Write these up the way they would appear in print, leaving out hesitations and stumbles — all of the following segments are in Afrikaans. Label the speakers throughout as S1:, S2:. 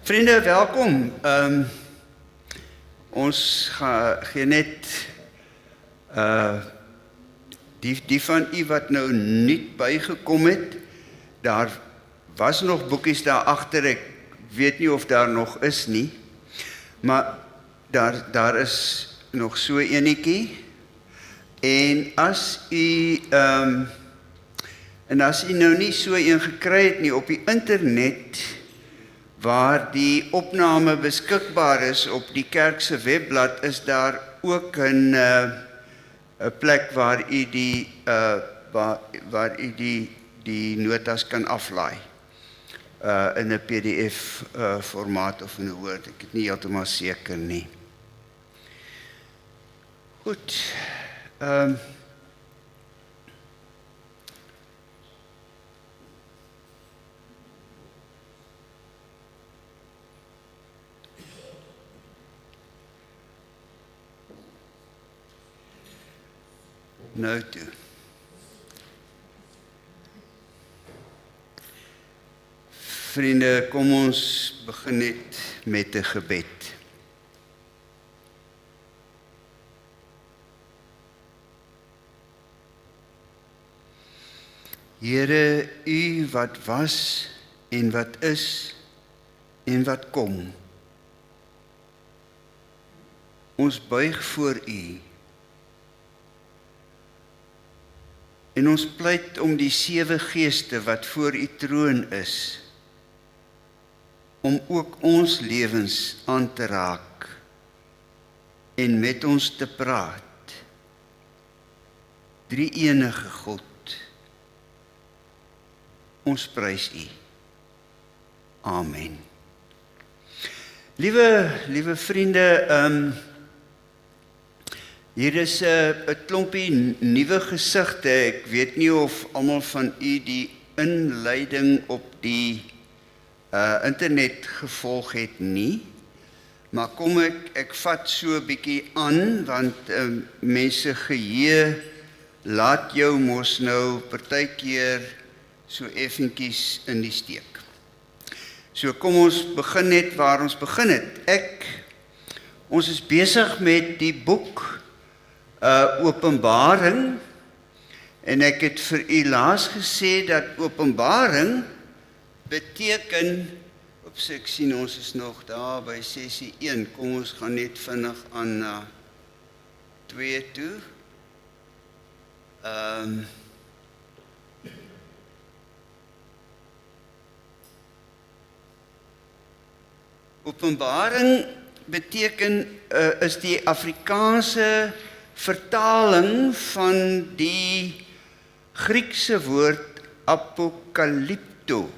S1: Vriende, welkom. Ons gee net die van u wat nou niet bygekom het, daar was nog boekies daar agter, ek weet nie of daar nog is nie, maar daar is nog so enetjie, en as u nou nie so een gekry het nie op die internet, waar die opname beskikbaar is op die kerkse webblad, is daar ook 'n plek waar u die notas kan aflaai in 'n PDF formaat of in 'n Word. Ek het nie heeltemal seker nie. Goed. Nou toe. Vriende, kom ons begin net met 'n gebed. Here, u wat was en wat is en wat kom. Ons buig voor u. En ons pleit om die 7 geeste wat voor u troon is, om ook ons lewens aan te raak en met ons te praat. Drie-enige God, ons prys u. Amen. Liewe vriende, hier is 'n klompie nuwe gesigte. Ek weet nie of almal van u die inleiding op die internet gevolg het nie, maar kom ek vat so 'n bietjie aan, want mense geheue laat jou mos nou partykeer so effentjies in die steek. So kom ons begin net waar ons begin het. Ons is besig met die boek Openbaring, en ek het vir u laas gesê dat Openbaring beteken, ek sien ons is nog daar by sessie 1, kom ons gaan net vinnig aan na 2 toe. Openbaring beteken, is die Afrikaanse vertaling van die Griekse woord apokalypto,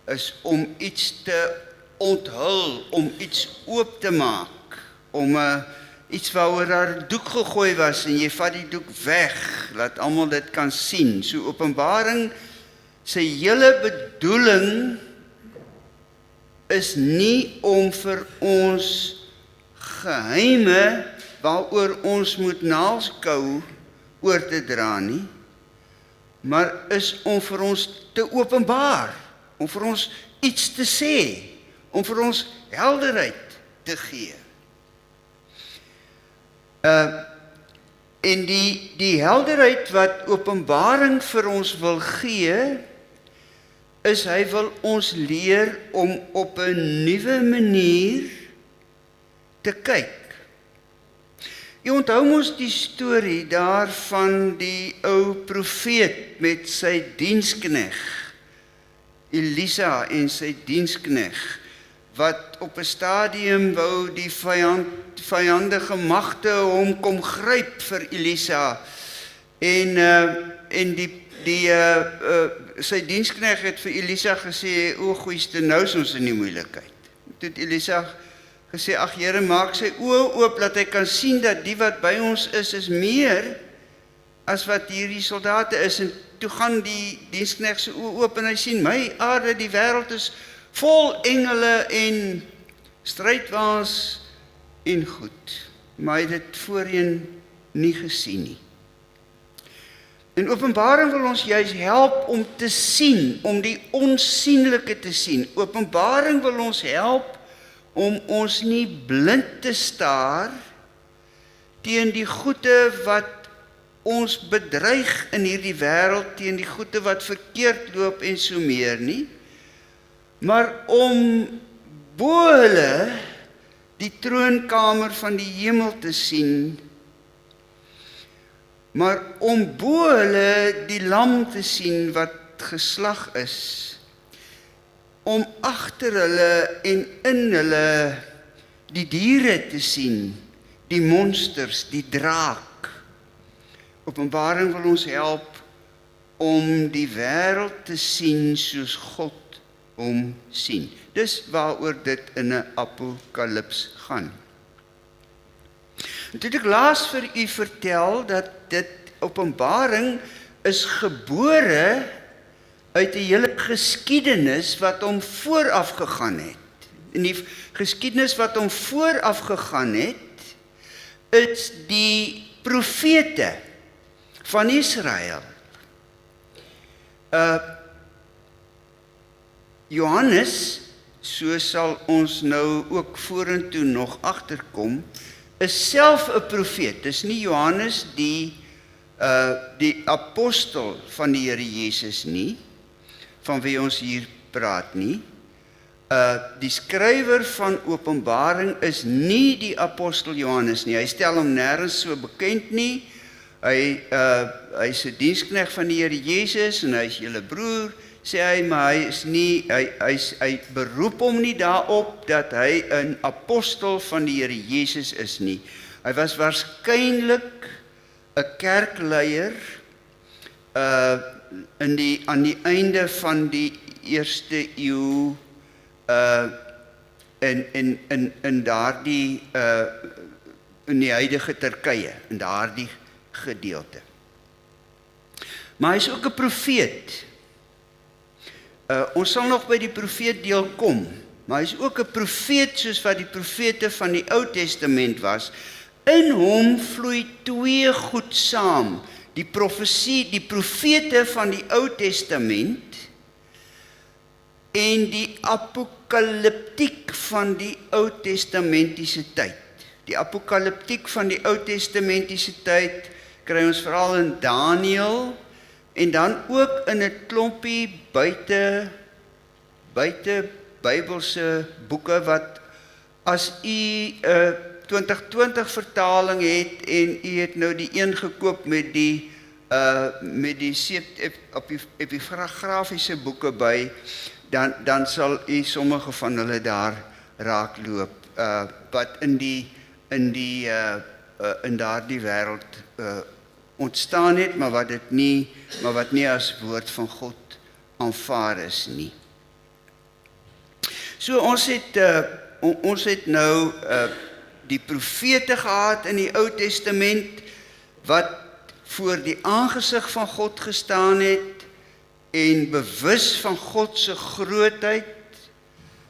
S1: is om iets te onthul, om iets oop te maak, om iets waaroor daar doek gegooi was, en jy vat die doek weg, laat almal dit kan sien. So Openbaring, sy hele bedoeling is nie om vir ons geheime waaroor ons moet naalskou oor te dra nie, maar is om vir ons te openbaar, om vir ons iets te sê, om vir ons helderheid te gee. En die helderheid wat Openbaring vir ons wil gee, is hy wil ons leer om op 'n nuwe manier te kyk. Jy onthou mos die storie daar van die ou profeet met sy dienskneg, Elisa en sy dienskneg, wat op 'n stadium wou die vijandige magte hom kom gryp vir Elisa, en sy dienskneg het vir Elisa gesê, o goeieste, nou is ons in die moeilikheid. Toe het Elisa gesê, ag Here, maak sy oë oop, dat hy kan sien dat die wat by ons is meer as wat hierdie soldate is. En toe gaan die dienskneg sy oë oop, en hy sien, my aarde, die wêreld is vol engele en strydwaans en goed. Maar hy het dit voorheen nie gesien nie. En Openbaring wil ons juis help om te sien, om die onsienlike te sien. Openbaring wil ons help om ons nie blind te staar teen die goeie wat ons bedreig in hierdie wêreld, teen die goeie wat verkeerd loop en so meer nie, maar om bo hulle die troonkamer van die hemel te sien, maar om bo hulle die lam te sien wat geslag is, om agter hulle en in hulle die diere te sien, die monsters, die draak. Openbaring wil ons help om die wêreld te sien soos God hom sien. Dis waaroor dit in 'n apokalips gaan. En toe ek laas vir u vertel dat dit Openbaring is gebore uit 'n hele geskiedenis wat hom vooraf gegaan het. En die geskiedenis wat hom vooraf gegaan het, is die profete van Israel. Johannes, so sal ons nou ook vorentoe nog agterkom, is self 'n profeet. Dis nie Johannes die apostel van die Here Jesus nie, van wie ons hier praat nie. Die skrywer van Openbaring is nie die apostel Johannes nie. Hy stel hom nêrens so bekend nie. Hy is 'n diensknegt van die Here Jesus en hy is julle broer, sê hy, maar hy is nie, hy beroep hom nie daarop dat hy 'n apostel van die Here Jesus is nie. Hy was waarskynlik 'n kerkleier aan die einde van die eerste eeu in daardie in die huidige Turkye, in daardie gedeelte. Maar hy is ook 'n profeet. Ons sal nog by die profeet deel kom, maar hy is ook 'n profeet soos wat die profete van die Ou Testament was. In hom vloei twee goed saam, die profesie, die profete van die Ou Testament en die apokaliptiek van die Ou Testamentiese tyd. Die apokaliptiek van die Ou Testamentiese tyd kry ons veral in Daniël en dan ook in 'n klompie buite Bybelse boeke wat as u 2020 vertaling het en u het nou die een gekoop met die epigrafiese boeke by, dan sal u sommige van hulle daar raakloop wat in daardie wêreld ontstaan het, maar wat nie as woord van God aanvaar is nie. So ons het nou die profete gehad in die Ou Testament wat voor die aangesig van God gestaan het en bewus van God se grootheid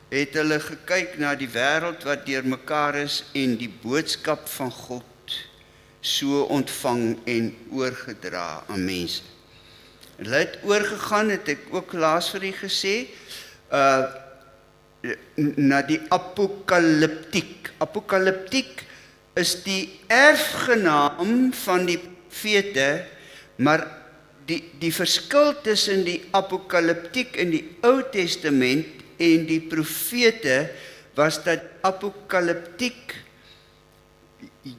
S1: het hulle gekyk na die wêreld wat deurmekaar is en die boodskap van God so ontvang en oorgedra aan mense. Hulle het oorgegaan, het ek ook laas vir u gesê, na die apokaliptiek. Apokaliptiek is die erfgenaam van die profete, maar die verskil tussen die apokaliptiek in die Ou Testament en die profete was dat apokaliptiek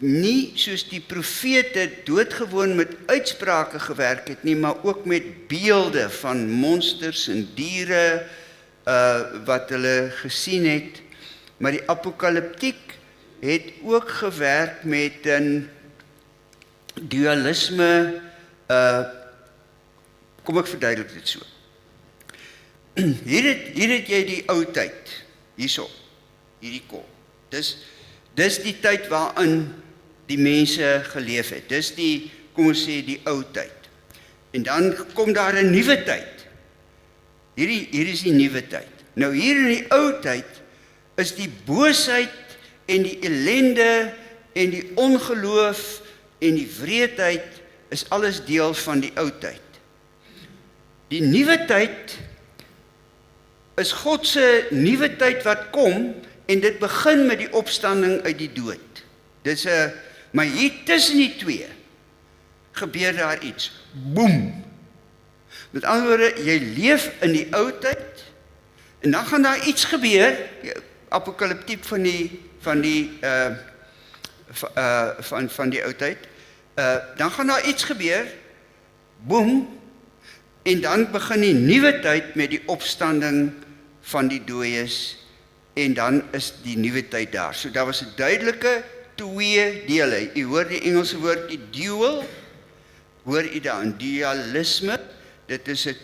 S1: nie soos die profete doodgewoon met uitsprake gewerk het nie, maar ook met beelde van monsters en diere wat hulle gesien het. Maar die apokaliptiek het ook gewerk met 'n dualisme, kom ek verduidelik dit so. Hier het jy die ou tyd, hierso, hierdie kol. Dis die tyd waarin die mense geleef het. Dis die, kom ons sê, die ou tyd. En dan kom daar 'n nuwe tyd. Hier is die nuwe tyd. Nou hier in die ou tyd is die boosheid en die ellende en die ongeloof en die wreedheid is alles deel van die ou tyd. Die nuwe tyd is God se nuwe tyd wat kom, en dit begin met die opstanding uit die dood. Maar hier tussen die twee gebeur daar iets. Boem! Met ander woorde, jy leef in die ou tyd, en dan gaan daar iets gebeur, apokalyptiek van die ou tyd, dan gaan daar iets gebeur, boem, en dan begin die nuwe tyd met die opstanding van die dooies, en dan is die nuwe tyd daar. So daar was 'n duidelike twee dele. U hoor die Engelse woord, die dual, hoor u daar, een dualisme, dit is 'n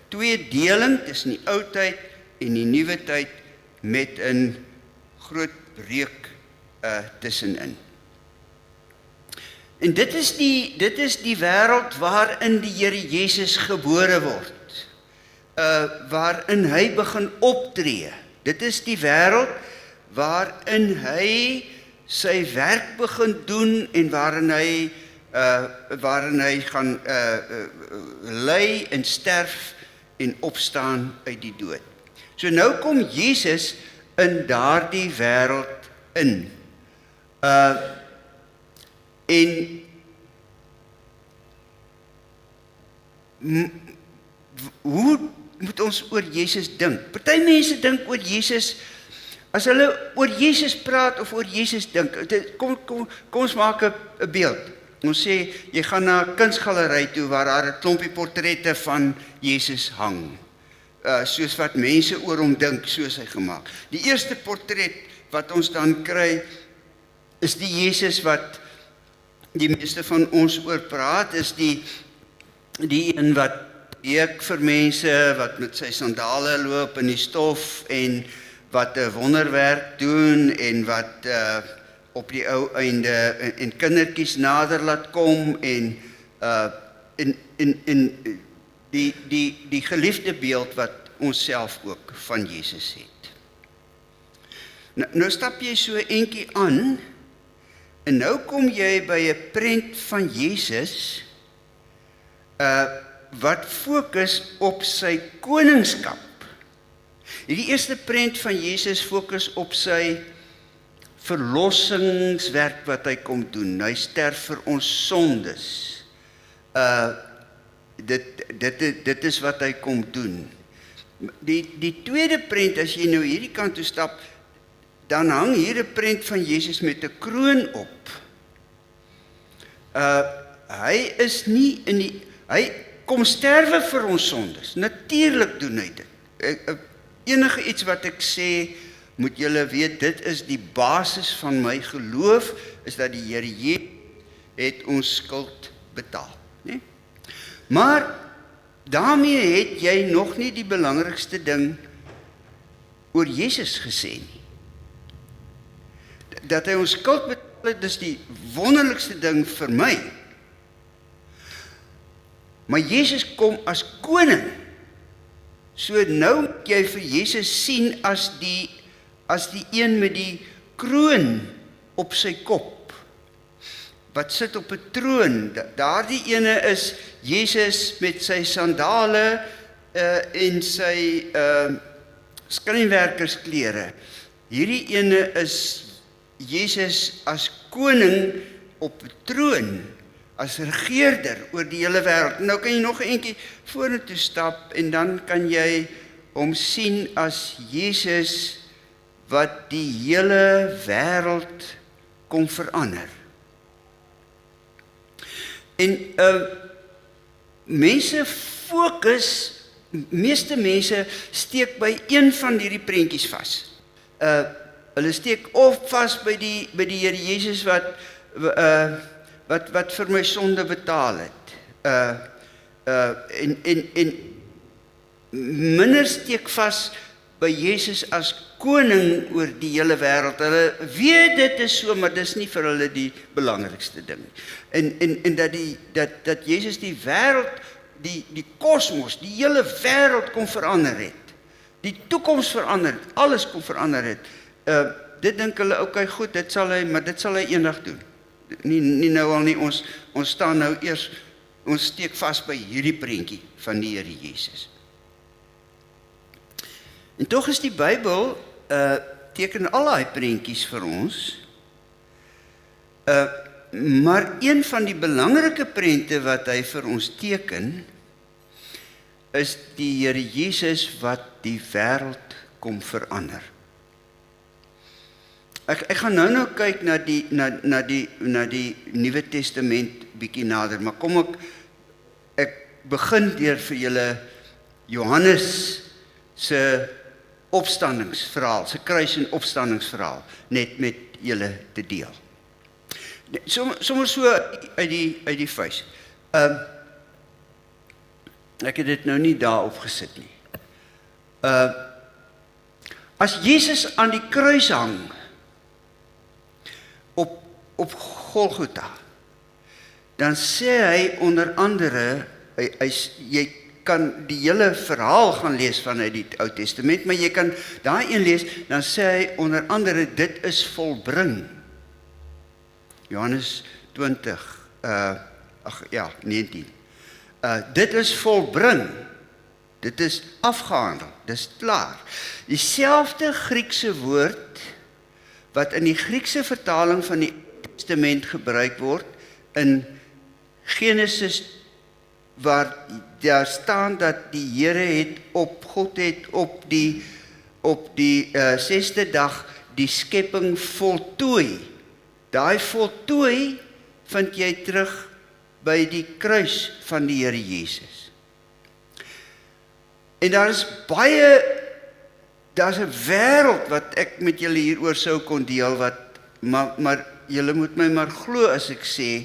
S1: tweedeling tussen die ou tyd en die nuwe tyd met 'n groot breuk tussenin. En dit is die wêreld waarin die Here Jesus gebore word, waarin hy begin optree. Dit is die wêreld waarin hy sy werk begin doen en waarin hy gaan ly en sterf en opstaan uit die dood. So nou kom Jesus in daardie wêreld in. En hoe moet ons oor Jesus dink? Party mense dink oor Jesus, as hulle oor Jesus praat of oor Jesus dink, kom ons maak 'n beeld. Ons sê, jy gaan na 'n kunsgalery toe waar daar 'n klompie portrette van Jesus hang. Soos wat mense oor hom dink, soos hy gemaak. Die eerste portret wat ons dan kry, is die Jesus wat die meeste van ons oor praat, is die een wat preek vir mense, wat met sy sandale loop in die stof, en wat 'n wonderwerk doen, en wat op die ou einde en kindertjies nader laat kom, en die geliefde beeld wat ons self ook van Jesus het. Nou stap jy so eentjie aan, en nou kom jy by 'n prent van Jesus, wat fokus op sy koningskap. Hierdie eerste prent van Jesus fokus op sy verlossingswerk wat hy kom doen. Hy sterf vir ons sondes. Dit is wat hy kom doen. Die tweede prent, as jy nou hierdie kant toe stap, dan hang hier 'n prent van Jesus met 'n kroon op. Hy is nie hy kom sterwe vir ons sondes. Natuurlik doen hy dit. Enige iets wat ek sê, moet julle weet, dit is die basis van my geloof, is dat die Here Jesus het ons skuld betaal, né? Maar daarmee het jy nog nie die belangrikste ding oor Jesus gesê nie. Dat hy ons skuld betaal het, dis die wonderlikste ding vir my. Maar Jesus kom as koning. So nou moet jy vir Jesus sien as die een met die kroon op sy kop, wat sit op 'n troon. Daardie ene is Jesus met sy sandale en sy skrinwerkersklere. Hierdie ene is Jesus as koning op 'n troon, as regeerder oor die hele wêreld. Nou kan jy nog 'n eentjie vorentoe stap, en dan kan jy hom sien as Jesus wat die hele wêreld kom verander. En meeste mense steek by een van hierdie prentjies vas. Hulle steek of vas by die Here Jesus wat vir my sonde betaal het. En minder steek vas by Jesus as koning oor die hele wêreld. Hulle weet dit is so, maar dis nie vir hulle die belangrikste ding. En dat Jesus die wêreld, die kosmos, die hele wêreld kom verander het. Die toekoms verander het, alles kom verander het. Dit dink hulle, okay, goed, dit sal hy eendag doen. nie nou al nie, ons staan nou eers, ons steek vas by hierdie prentjie van die Here Jesus. En tog is die Bybel, teken al daai prentjies vir ons, maar een van die belangrike prente wat hy vir ons teken, is die Here Jesus wat die wêreld kom verander. Ek gaan nou kyk na die Nuwe Testament bietjie nader, maar kom ek begin deur vir julle Johannes se opstandingsverhaal, se kruis en opstandingsverhaal, net met julle te deel. Sommer so uit die vuis. Ek het dit nou nie daar opgesit nie. As Jesus aan die kruis hang, op Golgotha, dan sê hy onder andere, jy kan die hele verhaal gaan lees vanuit die Ou Testament, maar jy kan daai een lees, dan sê hy onder andere, dit is volbring. Johannes 20, 19. Dit is volbring. Dit is afgehandel. Dit is klaar. Dieselfde Griekse woord wat in die Griekse vertaling van die Testament gebruik word in Genesis, waar daar staan dat die Here God het op die 6de dag die skepping voltooi. Daai voltooi vind jy terug by die kruis van die Here Jesus. En daar's 'n wêreld wat ek met julle hieroor sou kon deel, maar julle moet my maar glo as ek sê,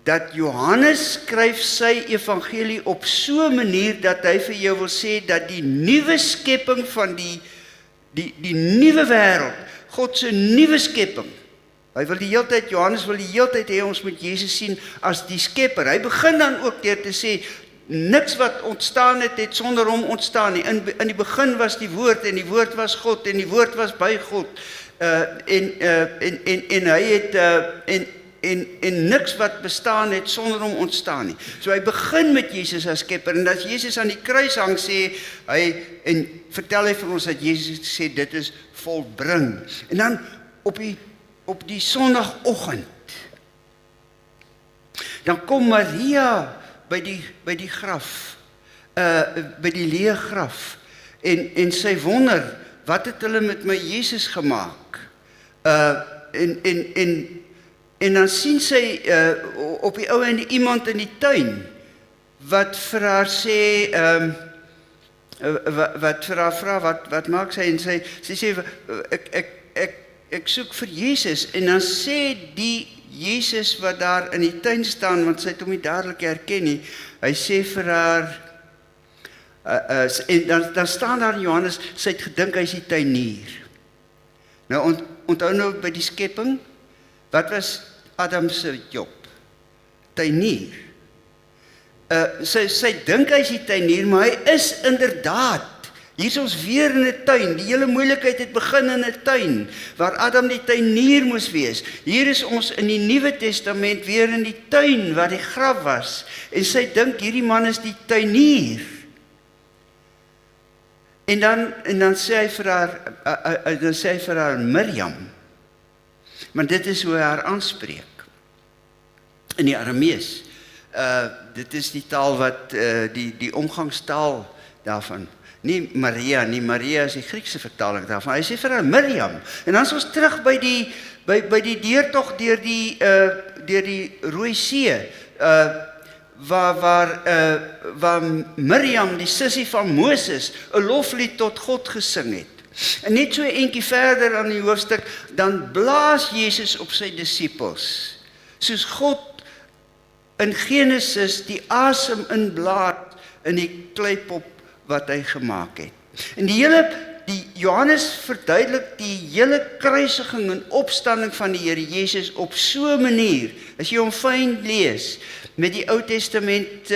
S1: dat Johannes skryf sy evangelie op so 'n manier dat hy vir jou wil sê dat die nuwe skepping van die nuwe wêreld, God se nuwe skepping, Johannes wil die heeltyd hê ons moet Jesus sien as die skepper. Hy begin dan ook deur te sê, niks wat ontstaan het sonder hom ontstaan nie. In die begin was die woord, en die woord was God, en die woord was by God. En hy het en niks wat bestaan het sonder hom ontstaan nie. So hy begin met Jesus as skepper, en as Jesus aan die kruis hang, sê hy, en vertel hy vir ons dat Jesus sê, dit is volbring. En dan op die Sondagoggend, dan kom Maria by die graf, by die leë graf, en sy wonder, wat het hulle met my Jesus gemaak? En dan sien sy op die ou en iemand in die tuin, wat vir haar sê, wat vir haar vra, wat maak sy? En sy sê, ek soek vir Jesus, en dan sê die Jesus wat daar in die tuin staan, want sy het hom nie dadelik herken nie, hy sê vir haar, en dan staan daar in Johannes, sy het gedink hy is die tuinier. Nou onthou nou by die skepping, wat was Adam se job? Tuinier. Sy dink hy is die tuinier, maar hy is inderdaad. Hier is ons weer in 'n tuin. Die hele moeilikheid het begin in 'n tuin, waar Adam die tuinier moes wees. Hier is ons in die Nuwe Testament weer in die tuin, waar die graf was. En sy dink hierdie man is die tuinier. En dan sê hy vir haar, Miriam. Maar dit is hoe hy haar aanspreek. In die Aramees. Dit is die taal wat, die omgangstaal daarvan. Nie Maria is die Griekse vertaling daarvan. Hy sê vir haar Miriam. En dan is ons terug by die deurtog deur die Rooi See, waar Miriam, die sussie van Moses, 'n loflied tot God gesing het. En net so 'n entjie verder aan die hoofstuk, dan blaas Jesus op sy disippels, soos God in Genesis die asem inblaas in die kleipop wat hy gemaak het. En die Johannes verduidelik die hele kruisiging en opstanding van die Here Jesus op so 'n manier As jy hom fyn lees, met die Ou Testament,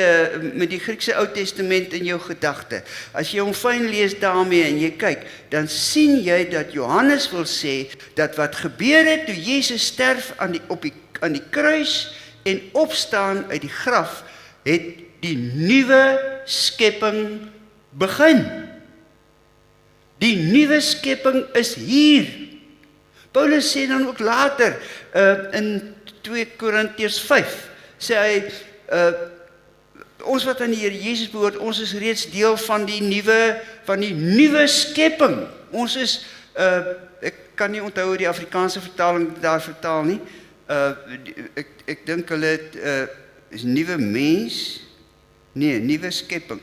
S1: met die Griekse Ou Testament in jou gedagte, as jy hom fyn lees daarmee en jy kyk, dan sien jy dat Johannes wil sê, dat wat gebeur het toe Jesus sterf aan die kruis en opstaan uit die graf, het die nuwe skepping begin. Die nuwe skepping is hier. Paulus sê dan ook later, in 2 Korintiërs 5, sê hy, ons wat aan die Here Jesus behoort, ons is reeds deel van die nuwe skepping. Ons is, ek kan nie onthou hoe die Afrikaanse vertaling daar vertaal nie, ek dink hulle is nuwe mens, nee, nuwe skepping.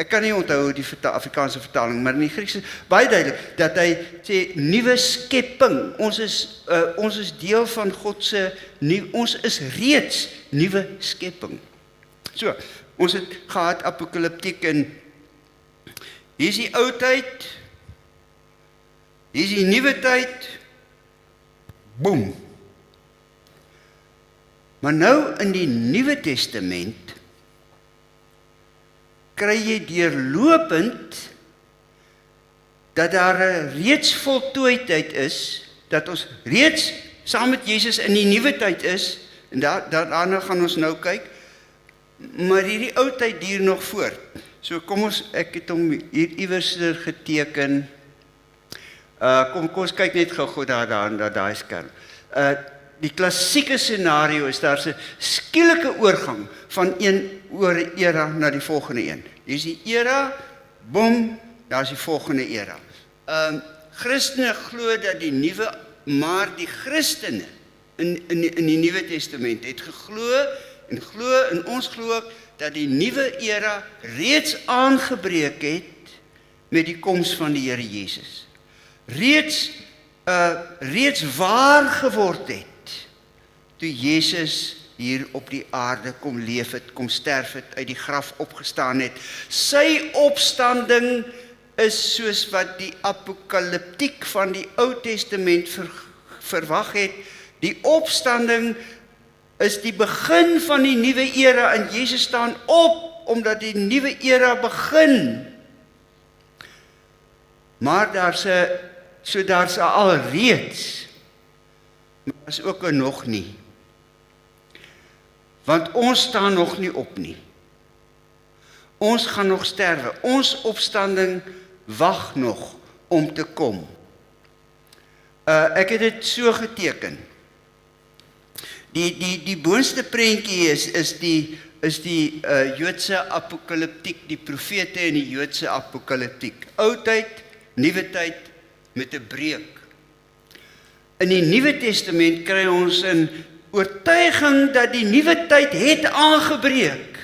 S1: Ek kan nie onthou hoe die Afrikaanse vertaling, maar in die Griekse baie duidelik dat hy sê nuwe skepping. Ons is deel van God se ons is reeds nuwe skepping. So, ons het gehad apokaliptiek en hier is die ou tyd, hier is die nuwe tyd. Boom. Maar nou in die Nuwe Testament kry jy deurlopend dat daar 'n reeds voltooidheid is, dat ons reeds saam met Jesus in die nuwe tyd is, en daarna gaan ons nou kyk, maar hierdie ou tyd duur nog voort. So kom ons, ek het hom hier iewers geteken, kom ons kyk net gou daar na daai skerm. Die klassieke scenario is daar 'n skielike oorgang van een era na die volgende een. Hier is die era, boom, daar is die volgende era. Christene glo dat die nuwe, maar die Christene in die Nuwe Testament het geglo en ons glo ook dat die nuwe era reeds aangebreek het met die koms van die Here Jesus. Reeds waar geword het toe Jesus hier op die aarde kom leef het, kom sterf het, uit die graf opgestaan het. Sy opstanding is soos wat die apokaliptiek van die Ou Testament verwag het. Die opstanding is die begin van die nuwe era en Jesus staan op omdat die nuwe era begin. Maar daar's 'n alreeds, maar daar's ook 'n nog nie. Want ons staan nog nie op nie. Ons gaan nog sterwe. Ons opstanding wag nog om te kom. Ek het dit so geteken. Die boonste prentjie is die Joodse apokaliptiek, die profete in die Joodse apokaliptiek. Ou tyd, nuwe tyd met 'n breek. In die Nuwe Testament kry ons 'n oortuiging dat die nuwe tyd het aangebreek.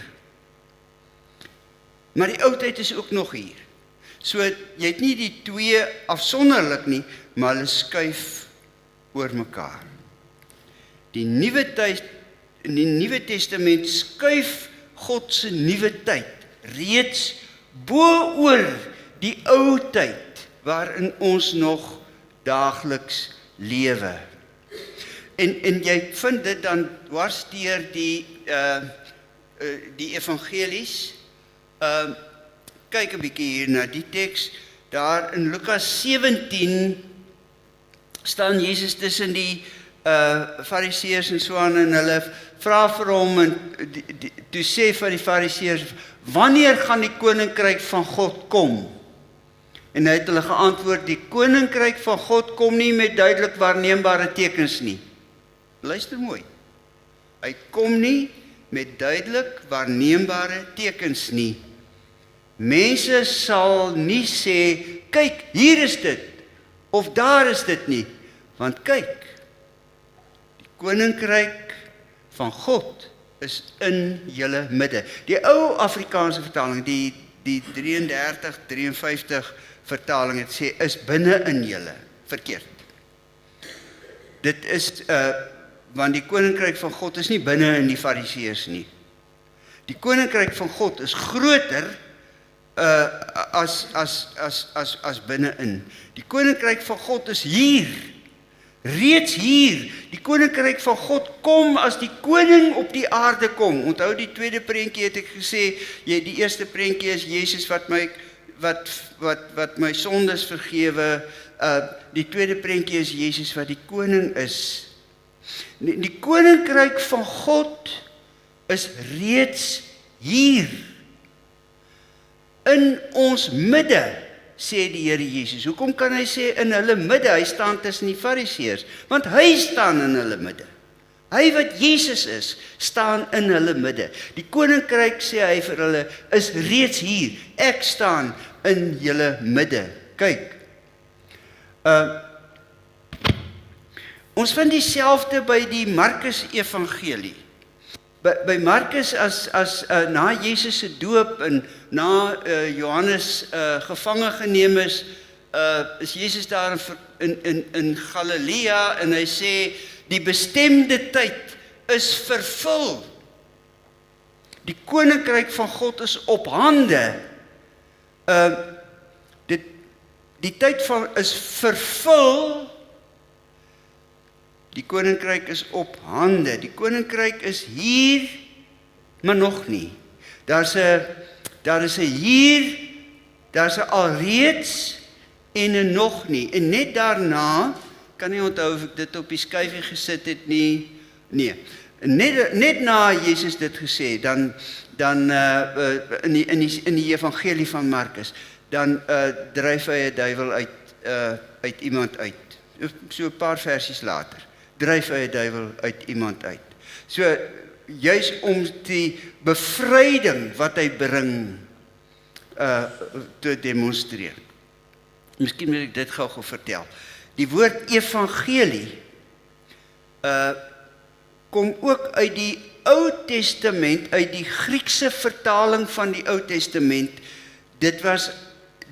S1: Maar die ou tyd is ook nog hier. So jy het nie die twee afsonderlik nie, maar hulle skuif oor mekaar. Die nuwe tyd, in die Nuwe Testament skuif God se nuwe tyd reeds bo-oor die ou tyd waarin ons nog daagliks lewe. En jy vind dit dan dwars deur die evangelies. Kyk 'n bietjie hier na die teks. Daar in Lukas 17 staan Jesus tussen die Fariseërs en so aan en hulle vra vir hom en toe sê vir die Fariseërs, wanneer gaan die koninkryk van God kom? En hy het hulle geantwoord, die koninkryk van God kom nie met duidelik waarneembare tekens nie. Luister mooi. Hy kom nie met duidelik waarneembare tekens nie. Mense sal nie sê, kyk, hier is dit, of daar is dit nie. Want kyk, die koninkryk van God is in julle midde. Die ou Afrikaanse vertaling, die 33-53 vertaling het sê, is binne in julle. Verkeerd. Dit is, want die koninkryk van God is nie binne in die Fariseërs nie. Die koninkryk van God is groter as binne-in. Die koninkryk van God is hier, reeds hier. Die koninkryk van God kom as die koning op die aarde kom. Onthou die tweede prentjie het ek gesê, die eerste prentjie is Jesus wat my sondes vergewe. Die tweede prentjie is Jesus wat die koning is. Die koninkryk van God is reeds hier. In ons midde, sê die Here Jesus. Hoekom kan hy sê in hulle midde? Hy staan tussen die Fariseërs, want hy staan in hulle midde. Hy wat Jesus is, staan in hulle midde. Die koninkryk, sê hy vir hulle, is reeds hier. Ek staan in julle midde. Kyk. Ons vind dieselfde by die Markus Evangelie. By Markus as na Jesus se doop en na Johannes gevange geneem is Jesus daar in Galilea en hy sê die bestemde tyd is vervul. Die koninkryk van God is op hande. Die tyd is vervul. Die koninkryk is op hande. Die koninkryk is hier, maar nog nie. Daar is 'n hier, daar is 'n alreeds en 'n nog nie. En net daarna, kan nie onthou of ek dit op die skyfie gesit het nie. Nee. Net na Jesus dit gesê, dan in die evangelie van Markus, dan dryf hy 'n duiwel uit iemand uit. So 'n paar versies later. Dryf hy 'n duiwel uit iemand uit. So, juis om die bevryding wat hy bring te demonstreer. Miskien moet ek dit gou vertel. Die woord evangelie kom ook uit die Ou Testament, uit die Griekse vertaling van die Ou Testament.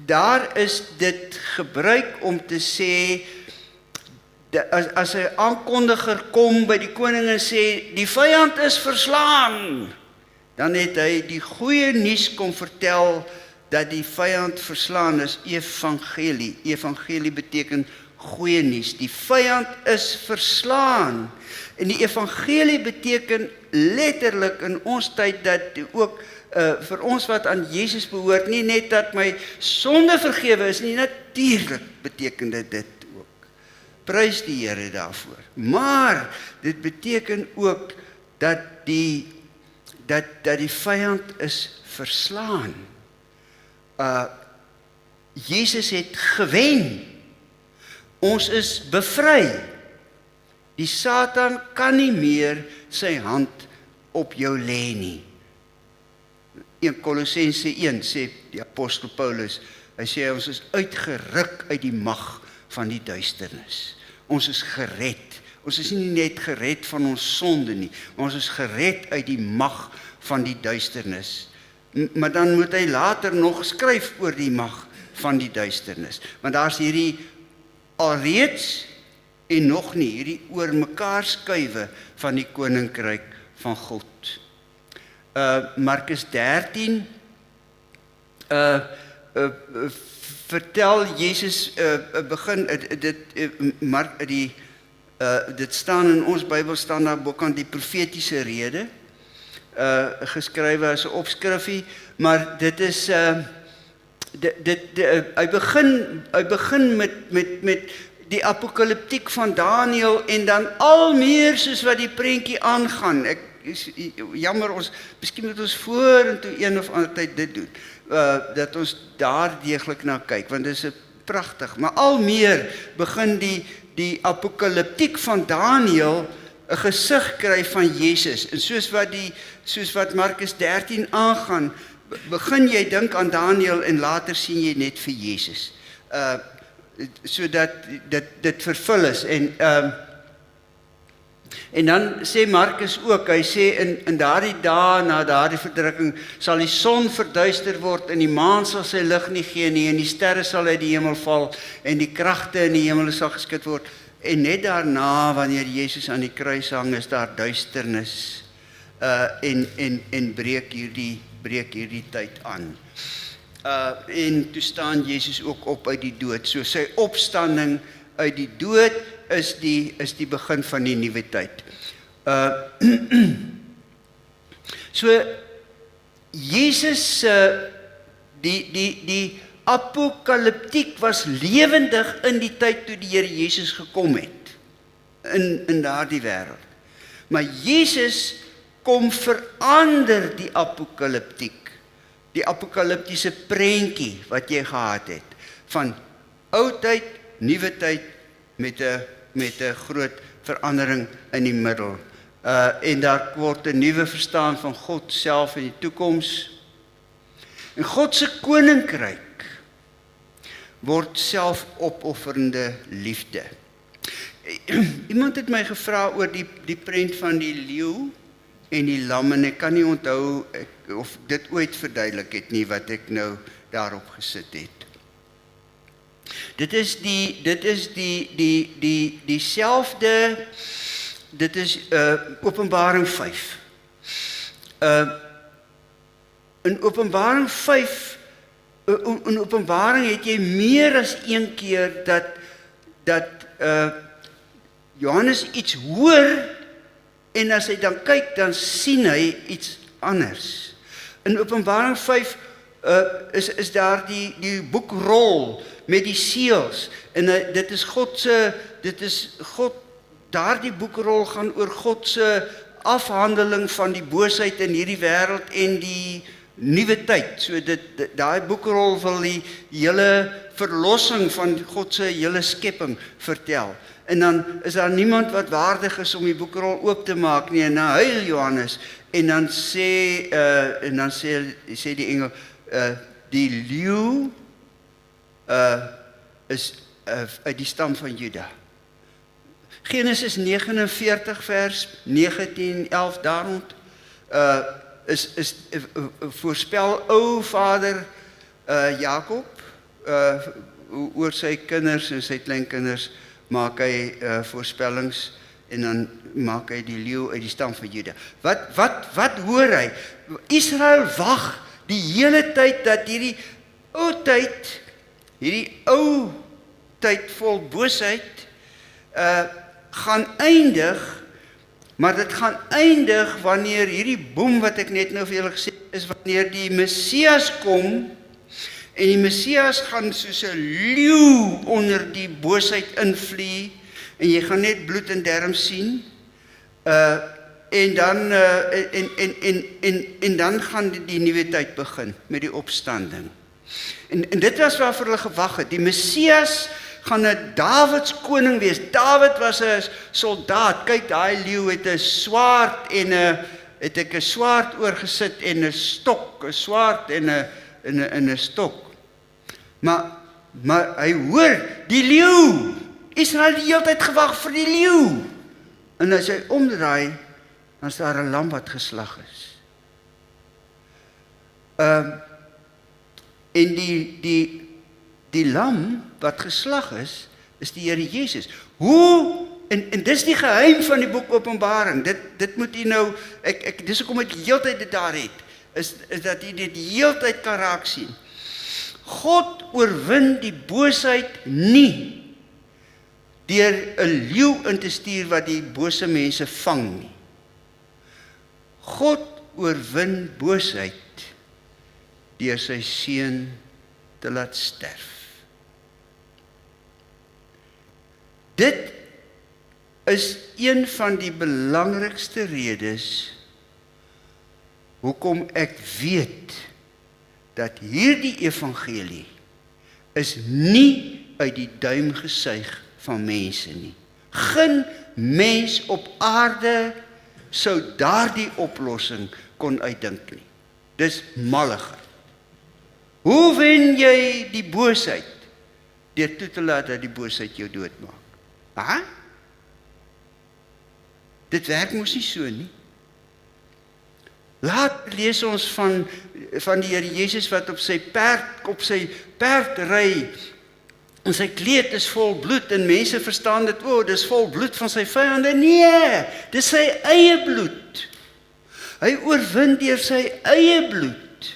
S1: Daar is dit gebruik om te sê, as 'n aankondiger kom by die koning en sê, die vyand is verslaan, dan het hy die goeie nuus kom vertel, dat die vyand verslaan is, evangelie. Evangelie beteken goeie nuus. Die vyand is verslaan. En die evangelie beteken letterlik in ons tyd, dat ook vir ons wat aan Jesus behoort, nie net dat my sonde vergewe is nie, natuurlik beteken dit ook. Prys die Here daarvoor. Maar dit beteken ook dat die vyand is verslaan. Jesus het gewen. Ons is bevry. Die Satan kan nie meer sy hand op jou lê nie. In Kolossense 1 sê die apostel Paulus, hy sê ons is uitgeruk uit die mag van die duisternis. Ons is gered. Ons is nie net gered van ons sonde nie, maar ons is gered uit die mag van die duisternis. Maar dan moet hy later nog skryf oor die mag van die duisternis. Want daar's hierdie alreeds en nog nie, hierdie oor mekaar skuwe van die koninkryk van God. Markus 13 vertel Jesus begin dit staan in ons Bybel staan daar bokant die profetiese rede geskrywe as 'n opskrifie, maar dit is hy begin met die apokaliptiek van Daniël en dan al meer soos wat die prentjie aangaan. Jammer, miskien moet ons vorentoe een of ander tyd dit doen, dat ons daar deeglik na kyk, want dit is pragtig, maar al meer begin die apokaliptiek van Daniël 'n gesig kry van Jesus, en soos wat Markus 13 aangaan, begin jy dink aan Daniël en later sien jy net vir Jesus, sodat dit vervul is, en dan sê Markus ook, hy sê in daardie dae na daardie verdrukking sal die son verduister word en die maan sal sy lig nie gee nie en die sterre sal uit die hemel val en die kragte in die hemel sal geskit word. En net daarna, wanneer Jesus aan die kruis hang, is daar duisternis en breek hierdie tyd aan. En toe staan Jesus ook op uit die dood. So sy opstanding uit die dood is die begin van die nuwe tyd. So Jesus die apokaliptiek was lewendig in die tyd toe die Here Jesus gekom het in daardie wêreld. Maar Jesus kom verander die apokaliptiek, die apokaliptiese prentjie wat jy gehad het van ou tyd, nuwe tyd met 'n groot verandering in die middel. En daar word 'n nuwe verstaan van God self in die toekoms. En God se koninkryk word selfopofferende liefde. Iemand het my gevra oor die prent van die leeu en die lam, en ek kan nie onthou of dit ooit verduidelik het nie wat ek nou daarop gesit het. Dit is dieselfde, dit is Openbaring 5. In Openbaring 5, in Openbaring het jy meer as een keer dat Johannes iets hoor, en as hy dan kyk, dan sien hy iets anders. In Openbaring 5 is daar die boekrol met die seels, en dit is God, daardie boekrol gaan oor God se afhandeling van die boosheid in hierdie wêreld en die nuwe tyd. So daai boekrol wil die hele verlossing van God se hele skepping vertel. En dan is daar niemand wat waardig is om die boekrol oop te maak nie, en dan huil Johannes, en dan sê die engel, die leeu is uit die stam van Juda. Genesis 49 vers 19-11 daar rond is voorspel ou vader Jakob oor sy kinders en sy kleinkinders, maak hy voorspellings, en dan maak hy die leeu uit die stam van Juda. Wat hoor hy? Israel wag die hele tyd dat hierdie ou tyd vol boosheid gaan eindig, maar dit gaan eindig wanneer hierdie boom wat ek net nou vir julle gesê is, wanneer die Messias kom, en die Messias gaan soos 'n leeu onder die boosheid invlie, en jy gaan net bloed en derm sien, en dan gaan die nuwe tyd begin met die opstanding. En dit was waarvoor hulle gewag het. Die Messias gaan 'n Davids koning wees. David was 'n soldaat. Kyk, daai leeu het 'n swaard en 'n swaard oorgesit en 'n stok, 'n swaard en 'n stok. Maar hy hoor die leeu. Israel het die hele tyd gewag vir die leeu. En as hy omdraai, dan is daar 'n lam wat geslag is. En die lam wat geslag is die Here Jesus. Hoe, en dis die geheim van die boek Openbaring, dit moet jy nou, dis hoekom ek die hele tyd dit daar het, is dat jy dit die hele tyd kan raak sien. God oorwin die boosheid nie deur 'n leeu in te stuur wat die bose mense vang nie. God oorwin boosheid deur sy seun te laat sterf. Dit is een van die belangrikste redes hoekom ek weet dat hierdie evangelie is nie uit die duim gesuig van mense nie. Geen mens op aarde sou daardie oplossing kon uitdink nie. Dis malligheid. Hoe wen jy die boosheid? Deur toe te laat dat die boosheid jou doodmaak. Ha? Dit werk mos nie so nie. Laat lees ons van die Here Jesus wat op sy perd ry, en sy kleed is vol bloed, en mense verstaan dit, dis vol bloed van sy vyande. Nee, dis sy eie bloed. Hy oorwin deur sy eie bloed.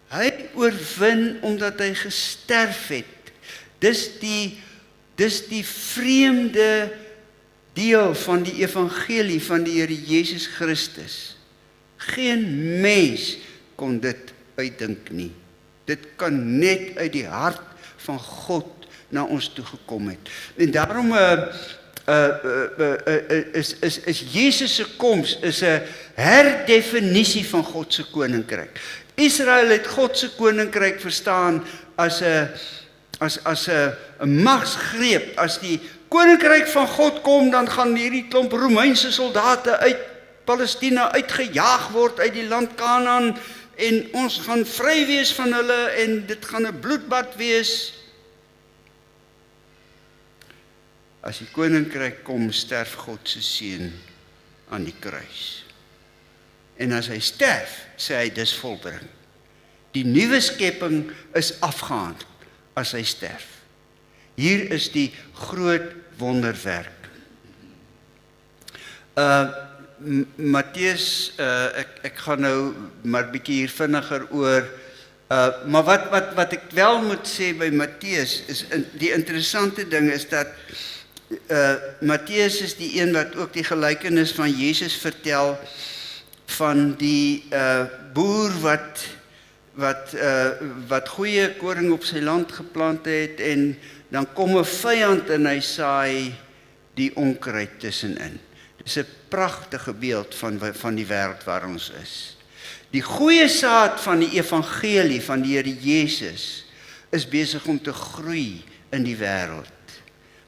S1: Hy oorwin omdat hy gesterf het. Dis Dis die vreemde deel van die evangelie van die Here Jesus Christus. Geen mens kon dit uitdink nie. Dit kan net uit die hart van God na ons toe gekom het. En daarom is Jesus se koms is 'n herdefinisie van God se koninkryk. Israel het God se koninkryk verstaan as 'n magsgreep. As die koninkryk van God kom, dan gaan hierdie klomp Romeinse soldate uit Palestina uitgejaag word uit die land Kanaan en ons gaan vry wees van hulle en dit gaan 'n bloedbad wees. As die koninkryk kom, sterf God se seun aan die kruis. En as hy sterf, sê hy dis volbring. Die nuwe skepping is afgehandel as hy sterf. Hier is die groot wonderwerk. Matteus, ek gaan nou maar bietjie hier vinniger oor, maar wat ek wel moet sê by Matteus, is die interessante ding is dat Matteus is die een wat ook die gelykenis van Jesus vertel, van die boer wat goeie koring op sy land geplant het, en dan kom 'n vyand en hy saai die onkruid tussenin. Dis 'n pragtige beeld van die wêreld waar ons is. Die goeie saad van die evangelie van die Here Jesus is besig om te groei in die wêreld.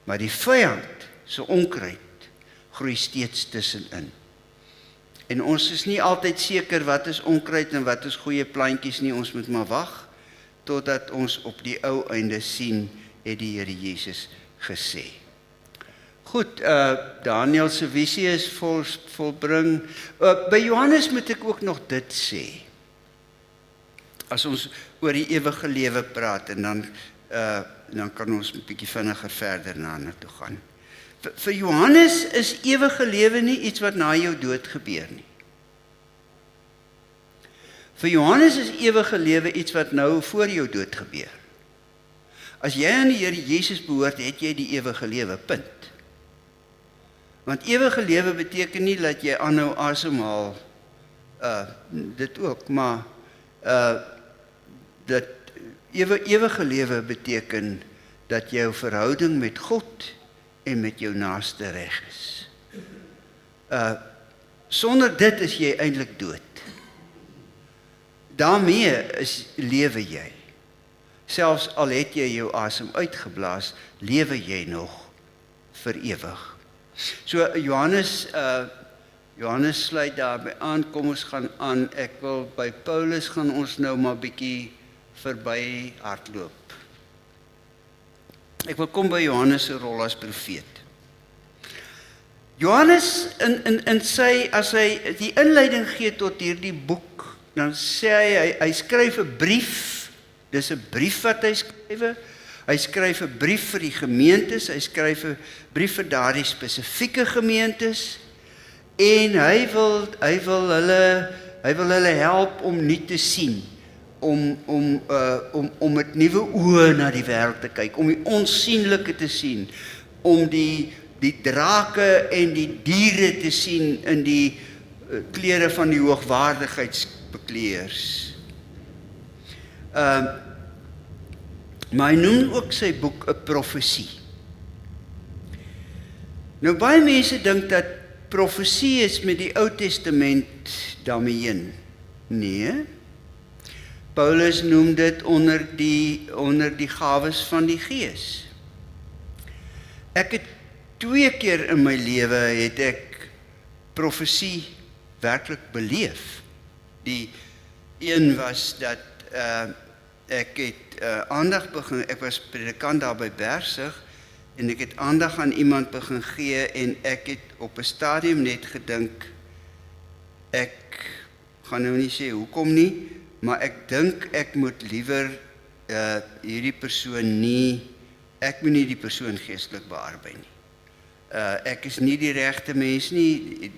S1: Maar die vyand se onkruid groei steeds tussenin. En ons is nie altyd seker wat is onkruid en wat is goeie plantjies nie. Ons moet maar wag totdat ons op die ou einde sien, het die Here Jesus gesê. Goed, Daniel se visie is volbring. By Johannes moet ek ook nog dit sê. As ons oor die ewige lewe praat, en dan kan ons 'n bietjie vinniger verder na toe gaan. Vir Johannes is ewige lewe nie iets wat na jou dood gebeur nie. Vir Johannes is ewige lewe iets wat nou voor jou dood gebeur. As jy aan die Here Jesus behoort, het jy die ewige lewe, punt. Want ewige lewe beteken nie dat jy aanhou asemhaal, dit ook, maar dat ewige lewe beteken dat jou verhouding met God en met jou naaste reg is. Sonder dit is jy eintlik dood. Daarmee lewe jy. Selfs al het jy jou asem uitgeblaas, lewe jy nog vir ewig. So Johannes sluit daarby aan, kom ons gaan aan, ek wil by Paulus gaan ons nou maar bietjie verby hardloop. Ek wil kom by Johannes se rol as profeet. Johannes as hy die inleiding gee tot hierdie boek, dan sê hy skryf 'n brief, dis 'n brief wat hy skryf. Hy skryf 'n brief vir die gemeentes, hy skryf 'n brief vir daardie spesifieke gemeentes, en hy wil hulle help om nie te sien, om met nuwe oë na die wêreld te kyk, om die onsienlike te sien, om die drake en die diere te sien in die klere van die hoogwaardigheidsbekleers. Maar hy noem ook sy boek 'n profesie. Nou baie mense dink dat profesie is met die Ou Testament daarmee heen. Nee. Paulus noem dit onder die gawes van die Gees. Ek het 2 keer in my lewe het ek profesie werklik beleef. Die een was dat ek het aandag begin, ek was predikant daar by Bersig, en ek het aandag aan iemand begin gee, en ek het op 'n stadium net gedink, ek gaan nou nie sê hoekom nie, maar ek dink ek moet liewer hierdie persoon ek moet nie die persoon geestelik bearbei nie. Ek is nie die regte mens nie.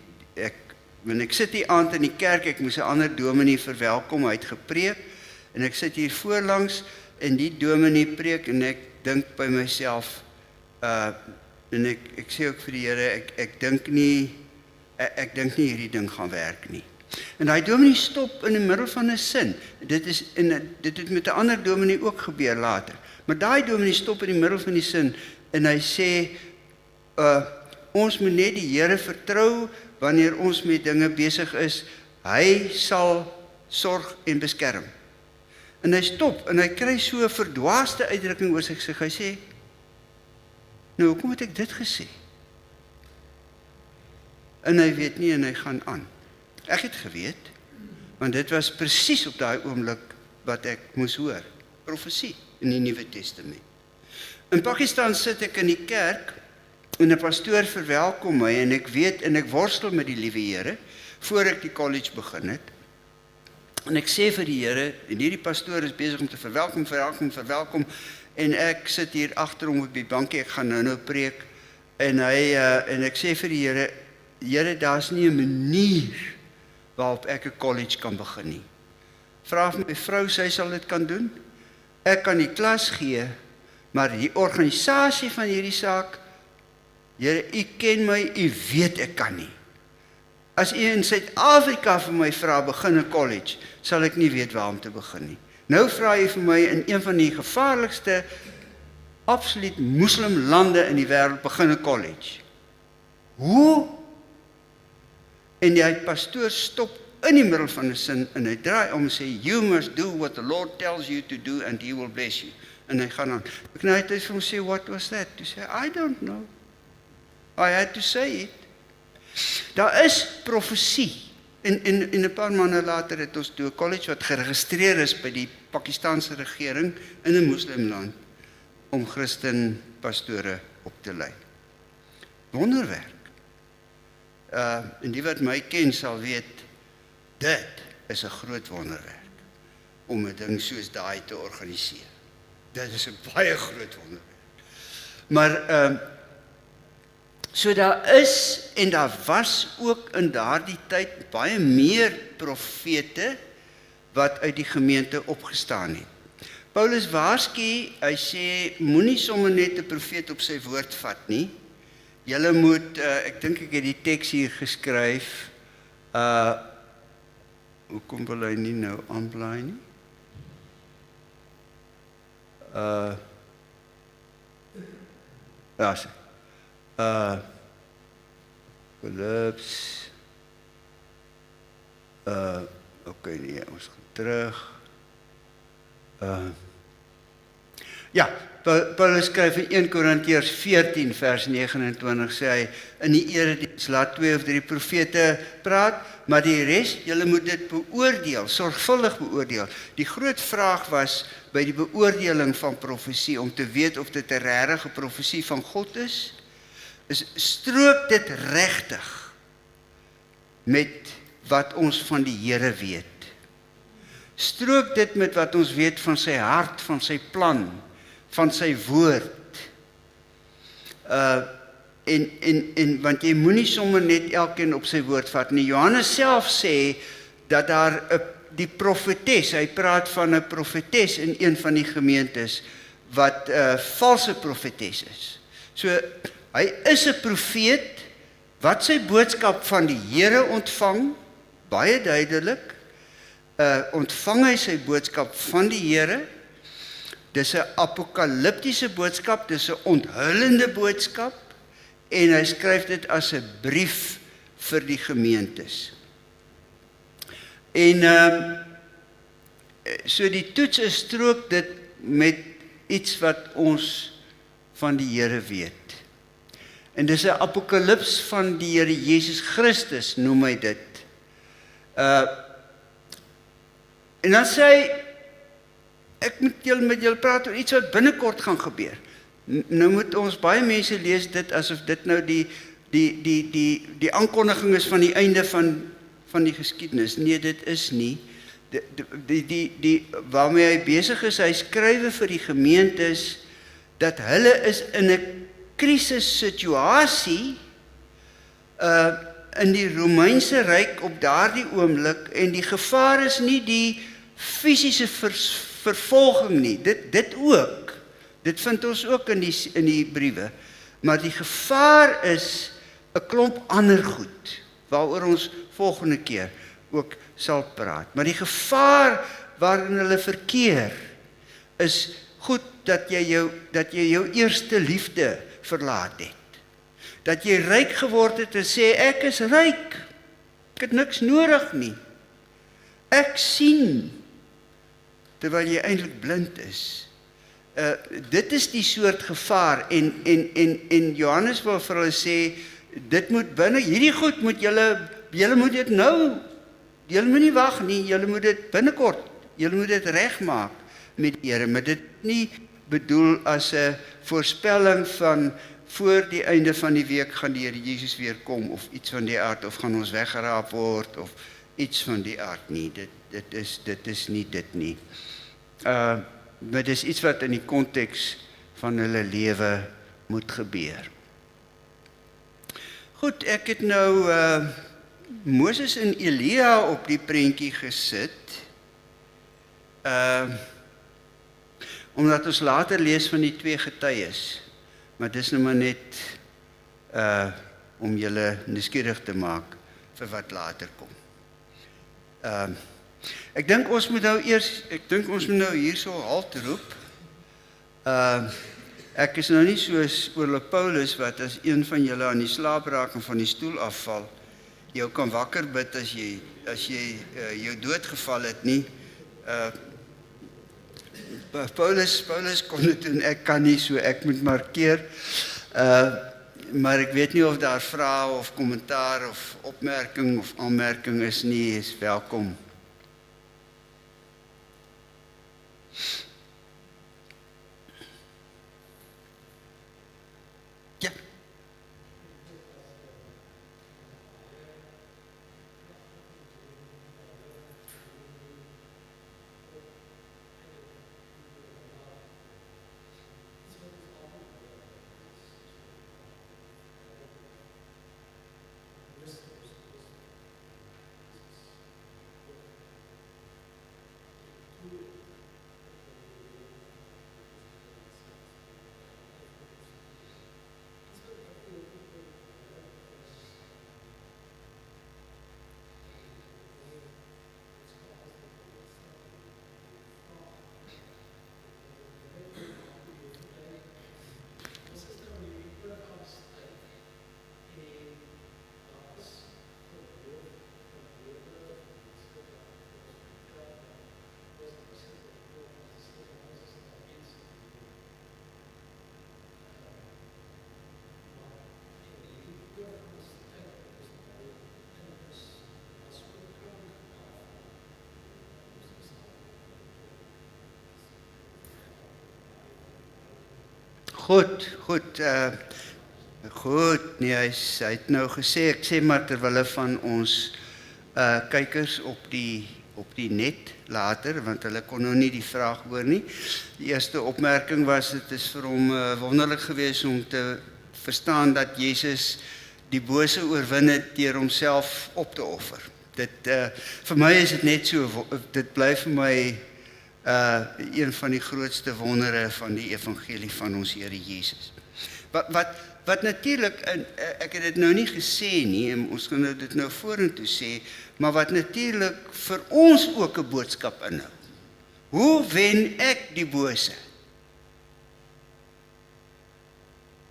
S1: Wanneer ek sit hier aand in die kerk, ek moes 'n ander dominee verwelkom, hy het gepreek, en ek sit hier voorlangs, en die dominee preek, en ek dink by myself, En ek sê ook vir die Here, ek dink nie hierdie ding gaan werk nie. En daai dominee stop in die middel van 'n sin. Dit het met 'n ander dominee ook gebeur later. Maar daai dominee stop in die middel van die sin en hy sê, ons moet net die Here vertrou wanneer ons met dinge besig is. Hy sal sorg en beskerm. En hy stop en hy kry so 'n verdwaasde uitdrukking oor sy gesig. Hy sê, nou hoekom het ek dit gesê? En hy weet nie en hy gaan aan. Ek het geweet, want dit was presies op daai oomblik wat ek moes hoor. Profesie in die Nuwe Testament. In Pakistan sit ek in die kerk en 'n pastoor verwelkom my en ek weet en ek worstel met die liewe Here voor ek die college begin het. En ek sê vir die Here, en hierdie pastoor is besig om te verwelkom en ek sit hier agter hom op die bankie, ek gaan nou preek en ek sê vir die Here, daar's nie 'n manier waarop ek 'n college kan begin nie. Vra vir my vrou, sy sal dit kan doen. Ek kan die klas gee, maar die organisasie van hierdie saak, Here, u ken my, u weet ek kan nie. As u in Suid-Afrika vir my vra, begin 'n college, sal ek nie weet waar om te begin nie. Nou vra jy vir my in een van die gevaarlikste, absoluut moslim lande in die wêreld, begin 'n college. Hoe? En die pastoor stop in die middel van 'n sin en hy draai om en sê, you must do what the Lord tells you to do and he will bless you. En hy gaan aan. Ek nou het hy vir hom sê, what was that? Hy sê, I don't know. I had to say it. Daar is profesie. En 'n paar maande later het ons toe 'n college wat geregistreer is by die Pakistaanse regering in 'n moslimland om Christen pastore op te lei. Wonderwerk. En die wat my ken sal weet, dit is 'n groot wonderwerk om 'n ding soos daai te organiseer. Dit is 'n baie groot wonderwerk. Maar so daar is en daar was ook in daardie tyd baie meer profete wat uit die gemeente opgestaan het. Paulus waarsku, hy sê, moenie sommer net 'n profeet op sy woord vat nie. Julle moet, ek dink ek het die teks hier geskryf, hoekom wil hy nie nou aanblaai nie? Ja, Philips, okay, nee, ons gaan terug. Ja, Paulus skryf in 1 Korintiërs 14 vers 29 sê hy, in die erediens laat 2 of 3 profete praat, maar die res, julle moet dit beoordeel, sorgvuldig beoordeel. Die groot vraag was by die beoordeling van profesie, om te weet of dit 'n regte profesie van God is strook dit regtig met wat ons van die Here weet. Strook dit met wat ons weet van sy hart, van sy plan, van sy woord. Want jy moenie sommer net elkeen op sy woord vat nie. Johannes self sê dat daar die profetes, hy praat van 'n profetes in een van die gemeentes wat valse profetes is. So hy is 'n profeet wat sy boodskap van die Here ontvang, baie duidelik. Ontvang hy sy boodskap van die Here. Dis 'n apokaliptiese boodskap, dis 'n onthullende boodskap en hy skryf dit as 'n brief vir die gemeentes. En so die toets is strook dit met iets wat ons van die Here weet. En dis 'n apokalips van die Here Jesus Christus, noem hy dit. En dan sê hy, ek moet met julle praat oor iets wat binnekort gaan gebeur. Nou moet ons baie mense lees dit asof dit nou die aankondiging is van die einde van die geskiedenis. Nee, dit is nie. Waarmee hy besig is, hy skrywe vir die gemeentes dat hulle is in 'n krisissituasie in die Romeinse ryk op daardie oomblik en die gevaar is nie die fisiese vervolging nie. Dit ook. Dit vind ons ook in die briewe. Maar die gevaar is 'n klomp ander goed, waaroor ons volgende keer ook sal praat. Maar die gevaar waarin hulle verkeer, is goed dat jy jou eerste liefde verlaat het. Dat jy ryk geword het en sê, ek is ryk, ek het niks nodig nie. Ek sien, terwyl jy eintlik blind is. Dit is die soort gevaar, en Johannes wil vir hulle sê, dit moet binne, hierdie goed moet julle moet dit nou, julle moet nie wag nie, julle moet dit binnekort, julle moet dit regmaak met die Here, maar dit nie bedoel as 'n voorspelling van voor die einde van die week gaan die Here Jesus weer kom, of iets van die aard, of gaan ons weggeraap word, of iets van die aard nie, dit is nie dit nie. Maar dit is iets wat in die konteks van hulle lewe moet gebeur. Goed, ek het nou Moses en Elia op die prentjie gesit, omdat ons later lees van die twee getuies, maar dis nou maar net om julle nuuskierig te maak vir wat later kom. Ek dink ons moet nou hierso halt roep. Ek is nou nie soos oorlike Paulus wat as een van julle aan die slaap raak en van die stoel afval, jou kan wakker bid as jy jou doodgeval het nie. Paulus kon dit doen, ek kan nie, so ek moet markeer. Maar ek weet nie of daar vrae of kommentaar of opmerking of aanmerking is nie, is welkom. Ja. Goed, nee, hy het nou gesê, ek sê maar terwille van ons kykers op die net later, want hulle kon nou nie die vraag hoor nie. Die eerste opmerking was, dit is vir hom wonderlik geweest om te verstaan dat Jesus die bose oorwin het deur homself op te offer. Vir my is dit net so, dit bly vir my een van die grootste wondere van die evangelie van ons Here Jesus. Wat natuurlik, en ek het dit nou nie gesê nie, en ons gaan dit nou vorentoe sê, maar wat natuurlik vir ons ook 'n boodskap inhou. Hoe wen ek die bose?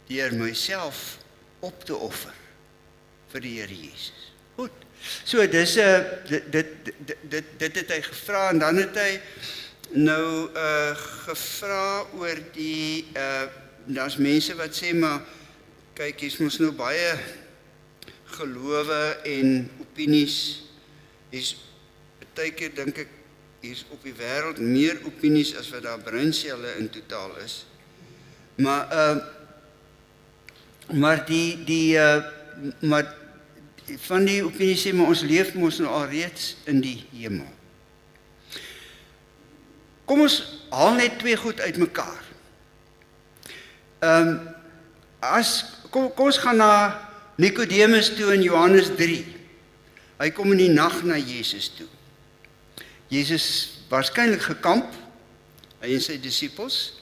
S1: Deur myself op te offer vir die Here Jesus. Goed. So dis dit het hy gevra, en dan het hy nou gevra oor die daar's mense wat sê, maar kyk, hier's mos nou baie gelowe en opinies. Hier's baie keer dink ek hier's op die wêreld meer opinies as wat daar breinselle in totaal is. Maar van die opinies sê, maar ons leef mos nou alreeds in die hemel. Kom ons haal net twee goed uit mekaar. Kom ons gaan na Nicodemus toe in Johannes 3. Hy kom in die nag na Jesus toe. Jesus waarskynlik gekamp, hy en sy disippels,